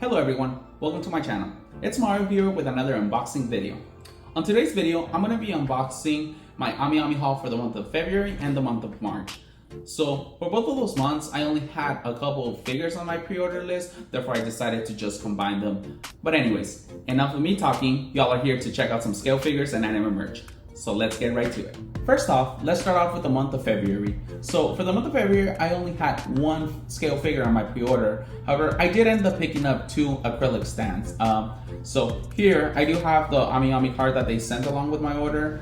Hello everyone, welcome to my channel. It's Mario here with another unboxing video. On today's video, I'm going to be unboxing my AmiAmi Haul for the month of February and the month of March. So for both of those months, I only had a couple of figures on my pre-order list, therefore I decided to just combine them. But anyways, enough of me talking, y'all are here to check out some scale figures and anime merch. So let's get right to it. First off, let's start off with the month of February. So for the month of February, I only had one scale figure on my pre-order. However, I did end up picking up two acrylic stands. So here, I do have the AmiAmi card that they sent along with my order.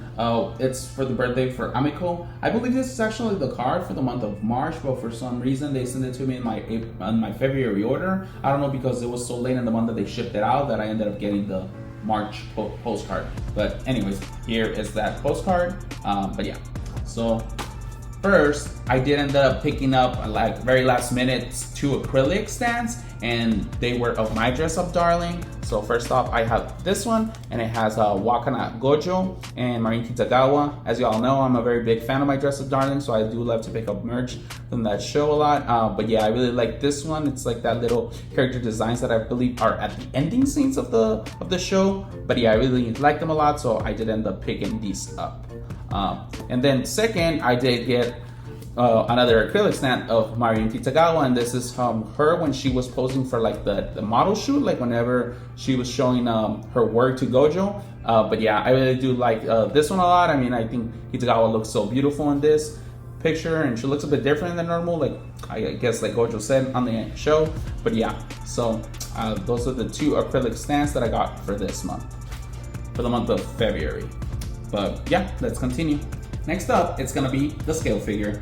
It's for the birthday for Amiko. I believe this is actually the card for the month of March, but for some reason they sent it to me in my February order. I don't know, because it was so late in the month that they shipped it out that I ended up getting the March postcard. But anyways, here is that postcard. But yeah, so first I did end up picking up, like very last minute, two acrylic stands, and they were of my dress up darling. So first off, I have this one, and it has Wakana Gojo and Marin Kitagawa. As you all know, I'm a very big fan of my dress up darling, so I do love to pick up merch from that show a lot. But yeah, I really like this one. It's like that little character designs that I believe are at the ending scenes of the show. But yeah, I really like them a lot, so I did end up picking these up. And then second, I did get another acrylic stand of Marin Kitagawa, and this is her when she was posing for like the model shoot, like whenever she was showing her work to Gojo. But yeah, I really do like this one a lot. I mean, I think Kitagawa looks so beautiful in this picture, and she looks a bit different than normal, like I guess like Gojo said on the show. But yeah, so those are the two acrylic stands that I got for this month, for the month of February. But yeah, let's continue. Next up, it's gonna be the scale figure.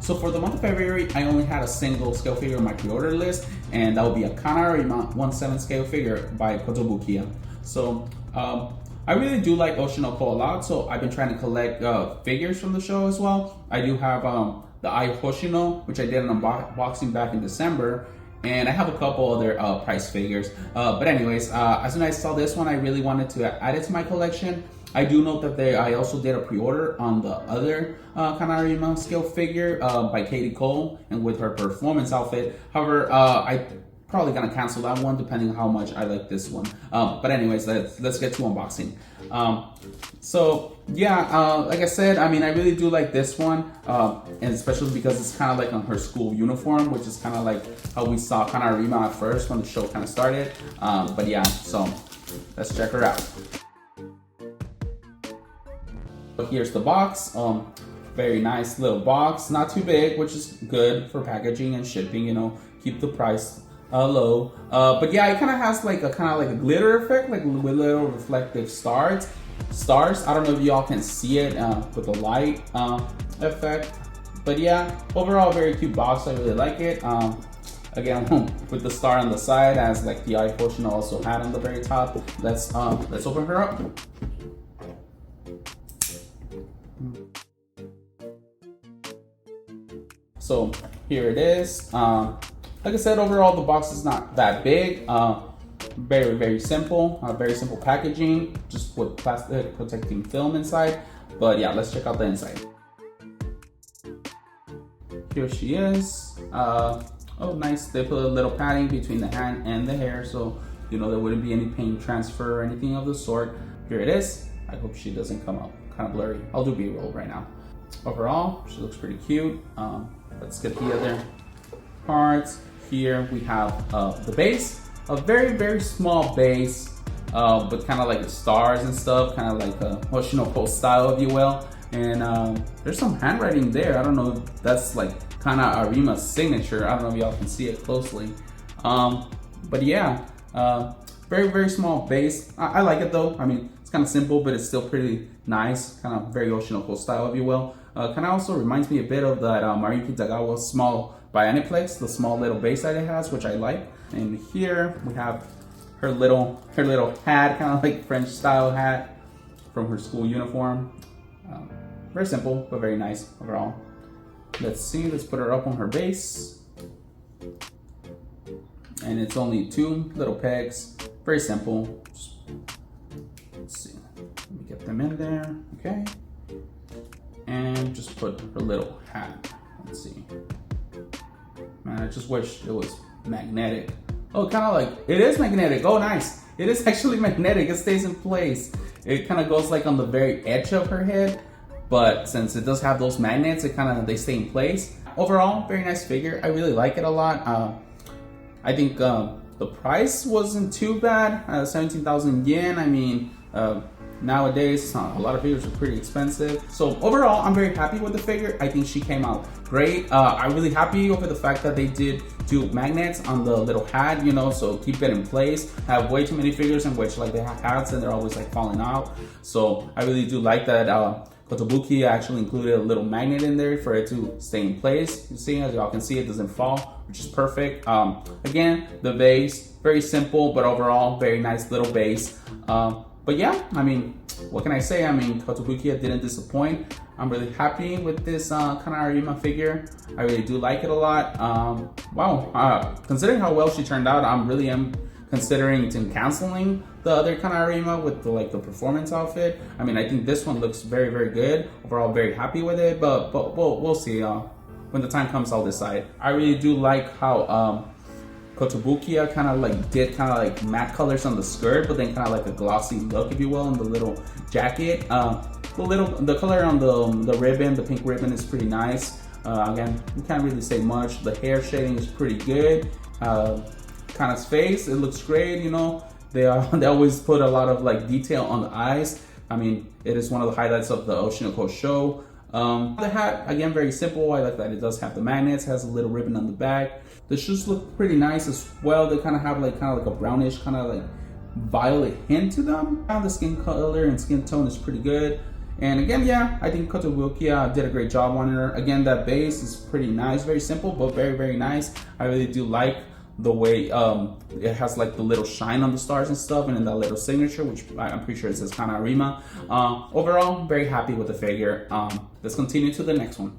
So for the month of February, I only had a single scale figure on my pre-order list, and that would be a Kana Arima 1/7 scale figure by Kotobukiya. So I really do like Oshi a lot, so I've been trying to collect figures from the show as well. I do have the Ai Hoshino, which I did an unboxing back in December, and I have a couple other price figures. But anyways, as soon as I saw this one, I really wanted to add it to my collection. I do note that I also did a pre-order on the other Kana Arima scale figure by Katie Cole, and with her performance outfit. However, I probably gonna cancel that one depending on how much I like this one. But anyways, let's get to unboxing. So yeah, like I said, I mean, I really do like this one, and especially because it's kind of like on her school uniform, which is kind of like how we saw Kana Arima at first when the show kind of started. But yeah, so let's check her out. Here's the box. Very nice little box, not too big, which is good for packaging and shipping, you know, keep the price low. But yeah, it kind of has like a glitter effect, like with little reflective stars. I don't know if y'all can see it with the light effect, but yeah, overall very cute box. I really like it. Again, with the star on the side, as like the eye portion also had on the very top. Let's open her up. So here it is. Like I said, overall the box is not that big. Very simple. Very simple packaging, just with plastic protecting film inside. But yeah, let's check out the inside. Here she is. Oh, nice. They put a little padding between the hand and the hair, so you know there wouldn't be any paint transfer or anything of the sort. Here it is. I hope she doesn't come out kind of blurry. I'll do B-roll right now. Overall, she looks pretty cute. Let's get the other parts. Here we have the base, a very small base, but kind of like the stars and stuff, kind of like a Hoshino style, if you will. And there's some handwriting there. I don't know if that's like Kana Arima's signature. I don't know if y'all can see it closely. But yeah, very small base. I like it though. I mean, it's kind of simple, but it's still pretty nice. Kind of very Oshi style, if you will. Kind of also reminds me a bit of that Marin Kitagawa small Bianiplex, the small little base that it has, which I like. And here we have her little hat, kind of like French style hat from her school uniform. Very simple, but very nice overall. Let's see, let's put her up on her base. And it's only two little pegs, very simple. Let's see, let me get them in there, okay. And just put her little hat. Let's see. Man, I just wish it was magnetic Oh, kind of like, it is magnetic. Oh, nice. It is actually magnetic. It stays in place. It kind of goes like on the very edge of her head, but since it does have those magnets, they stay in place. Overall, very nice figure. I really like it a lot. I think the price wasn't too bad. 17,000 yen. I mean, nowadays a lot of figures are pretty expensive. So overall, I'm very happy with the figure. I think she came out great. I'm really happy over the fact that they did do magnets on the little hat, you know, so keep it in place. I have way too many figures in which like they have hats and they're always like falling out. So I really do like that Kotobukiya actually included a little magnet in there for it to stay in place. You see, as y'all can see, it doesn't fall, which is perfect. Again, the base, very simple, but overall, very nice little base. But yeah, I mean, what can I say? I mean, Kotobukiya didn't disappoint. I'm really happy with this Kana Arima figure. I really do like it a lot. Wow, considering how well she turned out, I'm really considering canceling the other Kana Arima with the performance outfit. I mean, I think this one looks very, very good. Overall, very happy with it, but we'll see. When the time comes, I'll decide. I really do like how Kotobukiya did matte colors on the skirt, but then kind of like a glossy look, if you will, on the little jacket. The color on the ribbon, the pink ribbon, is pretty nice. Again, you can't really say much. The hair shading is pretty good. Kana's face, it looks great. You know, they always put a lot of like detail on the eyes. I mean, it is one of the highlights of the Oshi show. The hat, again, very simple. I like that it does have the magnets, has a little ribbon on the back. The shoes look pretty nice as well. They kind of have like a brownish, kind of like violet hint to them. The skin color and skin tone is pretty good. And again, yeah, I think Kotobukiya did a great job on her. Again, that base is pretty nice, very simple, but very, very nice. I really do like the way it has like the little shine on the stars and stuff, and then that little signature, which I'm pretty sure it says Kana Arima. Overall, very happy with the figure. Let's continue to the next one.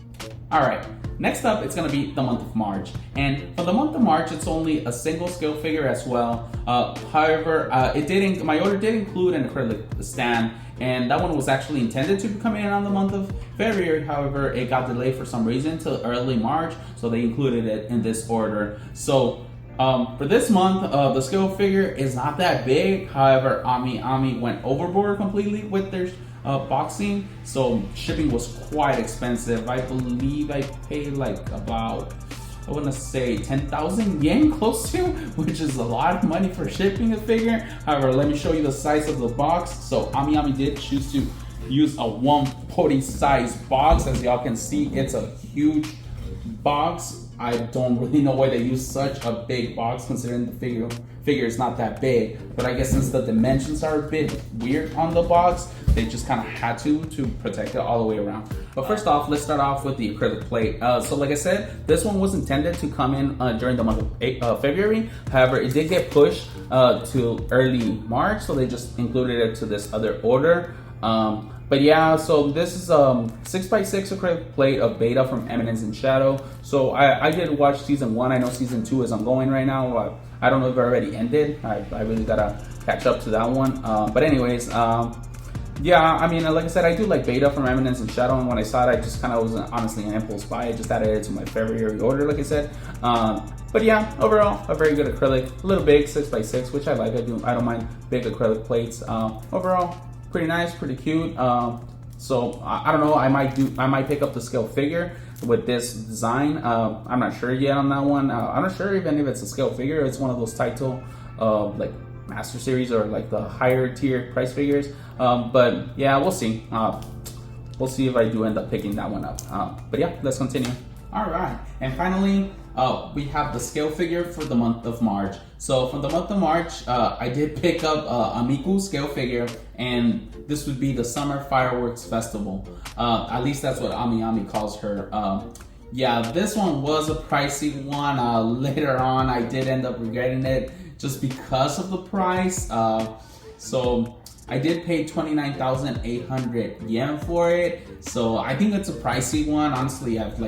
All right, next up, it's gonna be the month of March. And for the month of March, it's only a single scale figure as well. However, my order did include an acrylic stand, and that one was actually intended to come in on the month of February. However, it got delayed for some reason till early March, so they included it in this order. So for this month, the scale figure is not that big. However, AmiAmi went overboard completely with their boxing, so shipping was quite expensive. I believe I paid like about, I want to say 10,000 yen close to, which is a lot of money for shipping a figure. However, let me show you the size of the box. So AmiAmi did choose to use a 140 size box. As y'all can see, it's a huge box. I don't really know why they use such a big box considering the figure is not that big, but I guess since the dimensions are a bit weird on the box, they just kind of had to protect it all the way around. But first off, let's start off with the acrylic plate. So like I said, this one was intended to come in during the month of February. However, it did get pushed to early March, so they just included it to this other order. But yeah, so this is 6x6 acrylic plate of Beta from Eminence and Shadow. So I did watch season 1. I know season 2 is ongoing right now. I don't know if it already ended. I really gotta catch up to that one. But anyways, yeah, I mean, like I said, I do like Beta from Eminence and Shadow, and when I saw it, I just kind of was honestly an impulse buy. I just added it to my February order, like I said. But yeah, overall, a very good acrylic. A little big, 6x6, which I like. I don't mind big acrylic plates. Overall, pretty nice, pretty cute. So I don't know, I might pick up the scale figure with this design. I'm not sure yet on that one. I'm not sure even if it's a scale figure. It's one of those title like Master Series or like the higher tier price figures. But yeah, we'll see. We'll see if I do end up picking that one up. But yeah, let's continue. All right, and finally, we have the scale figure for the month of March. So for the month of March, I did pick up a Miku scale figure, and this would be the Summer Fireworks Festival. At least that's what AmiAmi calls her. Yeah, this one was a pricey one. Later on, I did end up regretting it just because of the price. So I did pay 29,800 yen for it. So I think it's a pricey one. Honestly, I've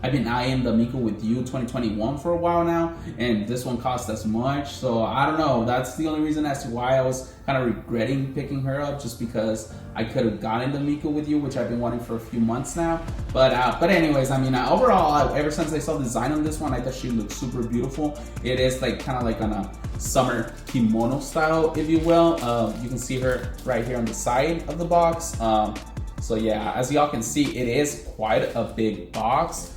I've been eyeing the Miku with You 2021 for a while now, and this one cost as much. So I don't know. That's the only reason as to why I was kind of regretting picking her up, just because I could have gotten the Miku with You, which I've been wanting for a few months now. But anyways, I mean, overall, ever since I saw the design on this one, I thought she looked super beautiful. It is like kind of like on a summer kimono style, if you will. You can see her right here on the side of the box. So yeah, as y'all can see, it is quite a big box.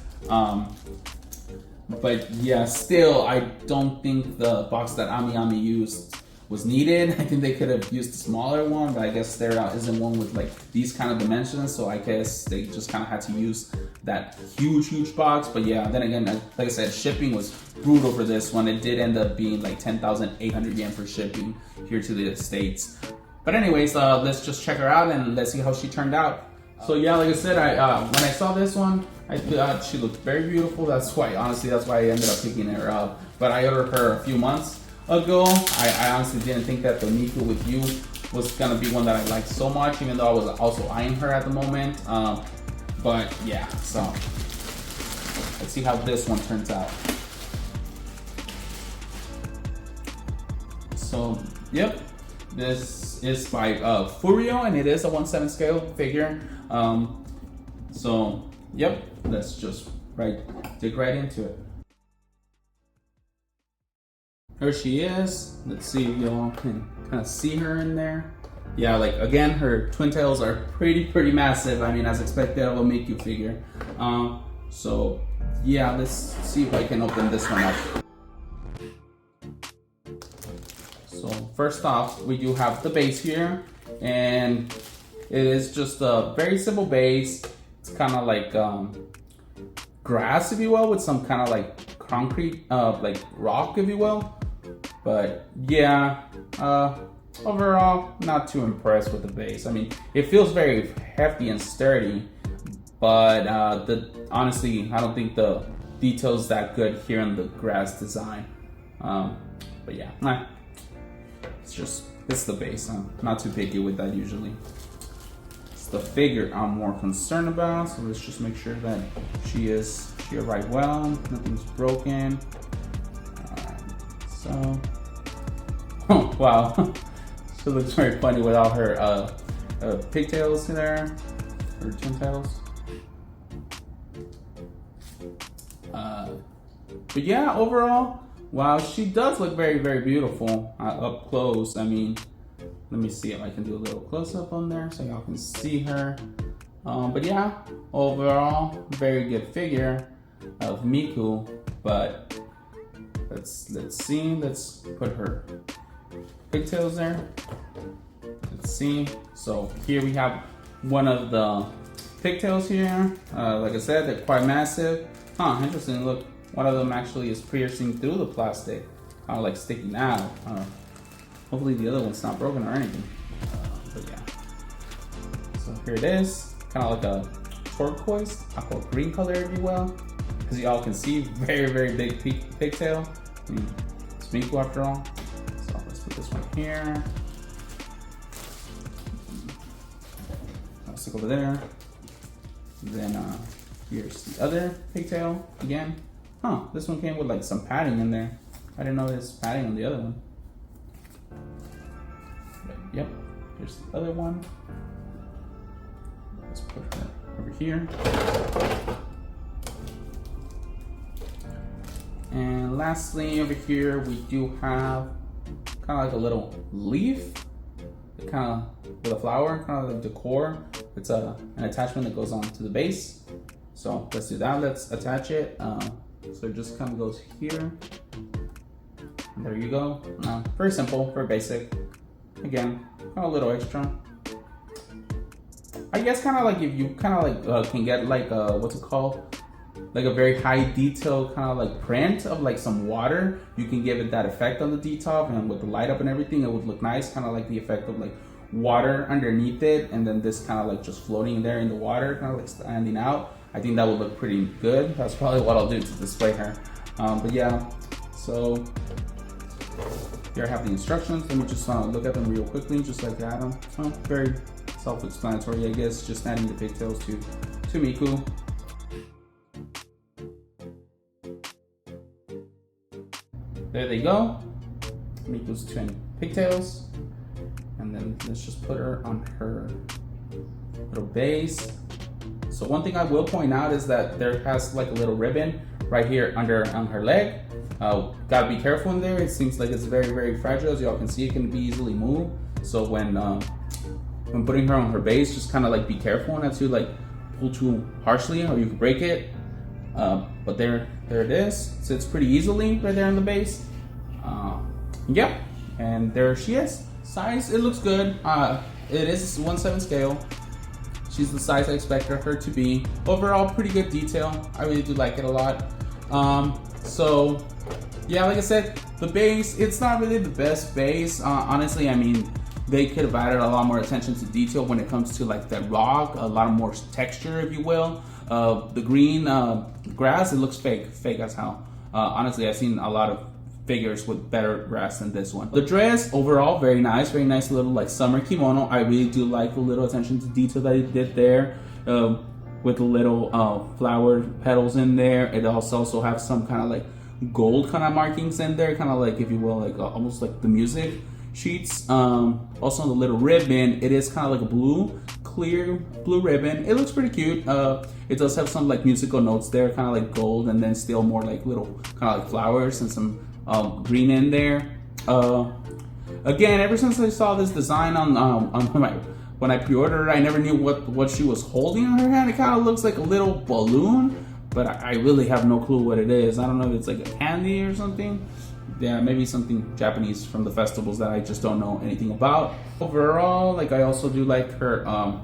But yeah, still, I don't think the box that AmiAmi used was needed. I think they could have used a smaller one, but I guess there isn't one with like these kind of dimensions, so I guess they just kind of had to use that huge box. But yeah, then again, like I said, shipping was brutal for this one. It did end up being like 10,800 yen for shipping here to the States. But anyways, let's just check her out and let's see how she turned out. So yeah, like I said, when I saw this one, I thought she looked very beautiful. That's why, honestly, that's why I ended up picking her up. But I ordered her a few months ago. I honestly didn't think that the Miku with You was gonna be one that I liked so much, even though I was also eyeing her at the moment. But yeah, so let's see how this one turns out. So yep, this is by FuRyu, and it is a 1/7 scale figure. So yep, let's just dig right into it. Here she is. Let's see if y'all can kind of see her in there. Yeah, like again, her twin tails are pretty massive. I mean, as expected of a Miku figure. So yeah, let's see if I can open this one up. So first off, we do have the base here, and it is just a very simple base. It's kind of like grass, if you will, with some kind of like concrete, like rock, if you will. But yeah, overall, not too impressed with the base. I mean, it feels very hefty and sturdy, but honestly, I don't think the detail's that good here in the grass design. But yeah, it's the base. I'm not too picky with that usually. It's the figure I'm more concerned about. So let's just make sure that she arrived well, nothing's broken. So, oh wow, she looks very funny with all her pigtails in there, her twin tails. But yeah, overall, wow, she does look very beautiful up close. I mean, let me see if I can do a little close up on there so y'all can see her. But yeah, overall, very good figure of Miku. But let's see. Let's put her pigtails there. Let's see. So here we have one of the pigtails here. Like I said, they're quite massive. Interesting. Look, one of them actually is piercing through the plastic, kind of like sticking out. Hopefully the other one's not broken or anything. But yeah. So here it is, kind of like a turquoise, aqua green color, if you will. As y'all can see, very big pigtail. I mean, it's Miku after all. So let's put this one here. I'll stick over there. Then here's the other pigtail again. This one came with like some padding in there. I didn't know there's padding on the other one. But, yep, here's the other one. Let's put her over here. And lastly, over here, we do have kind of like a little leaf, kind of with a flower, kind of like decor. It's an attachment that goes on to the base. So let's do that. Let's attach it. So it just kind of goes here. And there you go. Very simple, very basic. Again, kind of a little extra. I guess kind of like if you kind of like can get like what's it called? Like a very high detail kind of like print of like some water. You can give it that effect on the detail, and with the light up and everything, it would look nice. Kind of like the effect of like water underneath it, and then this kind of like just floating there in the water, kind of like standing out. I think that would look pretty good. That's probably what I'll do to display her. But yeah, so here I have the instructions. Let me just look at them real quickly, just like that. Very self-explanatory, I guess. Just adding the pigtails to Miku. there they go. Miku's twin pigtails. And then let's just put her on her little base. So one thing I will point out is that there has like a little ribbon right here under on her leg. Gotta be careful in there. It seems like it's very, very fragile. As y'all can see, it can be easily moved. So when putting her on her base, just kind of like be careful not to like pull too harshly or you can break it. But there it is. Sits pretty easily right there on the base. Yeah, and there she is. Size, it looks good. It is 1/7 scale. She's the size I expected her to be. Overall, pretty good detail. I really do like it a lot. So yeah, like I said, the base, it's not really the best base. Honestly, I mean, they could have added a lot more attention to detail when it comes to like that rock, a lot more texture, if you will. The green grass, it looks fake as hell. Honestly, I've seen a lot of figures with better grass than this one. The dress, overall, very nice little like summer kimono. I really do like the little attention to detail that it did there, with the little flower petals in there. It also have some kind of like gold kind of markings in there, kind of like, if you will, like almost like the music sheets. Also on the little ribbon, it is kind of like a clear blue ribbon. It looks pretty cute. It does have some like musical notes there, kind of like gold, and then still more like little kind of like flowers and some green in there. Again, ever since I saw this design on when I pre-ordered it, I never knew what she was holding in her hand. It kind of looks like a little balloon, but I really have no clue what it is. I don't know if it's like a candy or something. Yeah, maybe something Japanese from the festivals that I just don't know anything about. Overall, like, I also do like her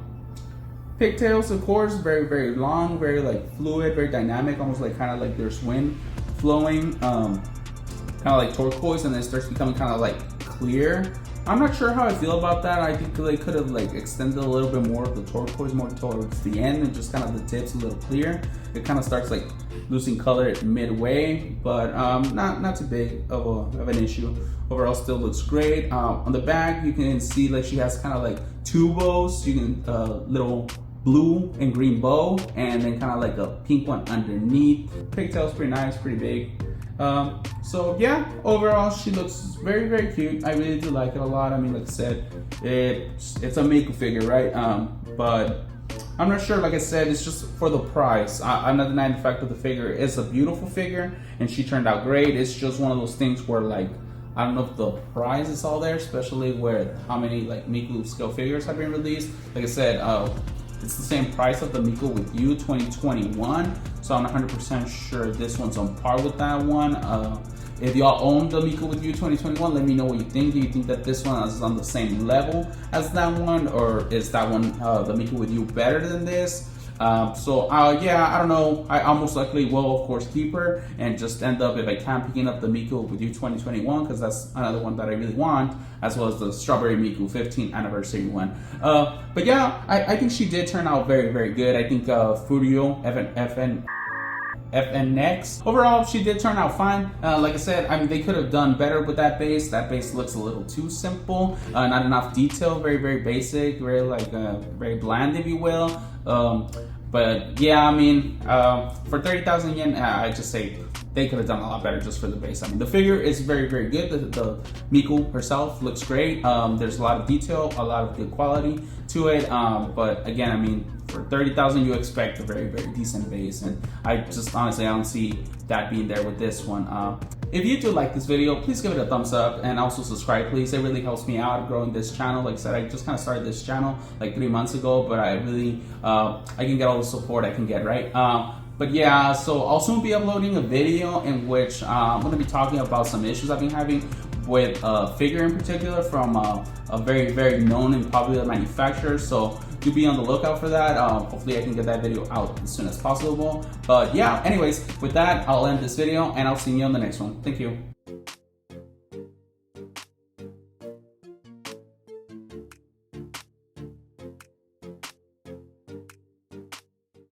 pigtails, of course, very, very long, very like fluid, very dynamic, almost like kind of like there's wind flowing, kind of like turquoise, and then it starts becoming kind of like clear. I'm not sure how I feel about that. I think they could have like extended a little bit more of the turquoise more towards the end, and just kind of the tips a little clear. It kind of starts like losing color midway, but not too big of an issue. Overall, still looks great. On the back, you can see like she has kind of like two bows. You can little blue and green bow, and then kind of like a pink one underneath. Pigtails pretty nice, pretty big. So yeah, overall she looks very, very cute. I really do like it a lot. I mean, like I said, it's a Miku figure, right? But I'm not sure, like I said, it's just for the price. I'm not denying the fact that the figure is a beautiful figure and she turned out great. It's just one of those things where, like, I don't know if the price is all there, especially where how many like Miku scale figures have been released. Like I said, it's the same price of the Miku with You 2021, so I'm 100% sure this one's on par with that one. If y'all own the Miku with You 2021, let me know what you think. Do you think that this one is on the same level as that one, or is that one, the Miku with You, better than this? Yeah, I don't know. I almost likely will, of course, keep her and just end up, if I can, picking up the Miku with You 2021, because that's another one that I really want, as well as the Strawberry Miku 15th anniversary one. But yeah, I think she did turn out very, very good. I think FuRyu, FNX. Overall, she did turn out fine. Like I said, I mean, they could have done better with that base. That base looks a little too simple. Not enough detail. Very, very basic. Very like very bland, if you will. But yeah, I mean, for 30,000 yen, I just say they could have done a lot better just for the base. I mean, the figure is very, very good. The Miku herself looks great. There's a lot of detail, a lot of good quality to it. But again, I mean, for 30,000, you expect a very, very decent base, and I just honestly, I don't see that being there with this one. If you do like this video, please give it a thumbs up, and also subscribe, please. It really helps me out growing this channel. Like I said, I just kind of started this channel like 3 months ago, but I really, I can get all the support I can get, right? But yeah, so I'll soon be uploading a video in which I'm going to be talking about some issues I've been having with a figure in particular from a very, very known and popular manufacturer. So do be on the lookout for that. Hopefully I can get that video out as soon as possible. But yeah, anyways, with that, I'll end this video and I'll see you on the next one. Thank you.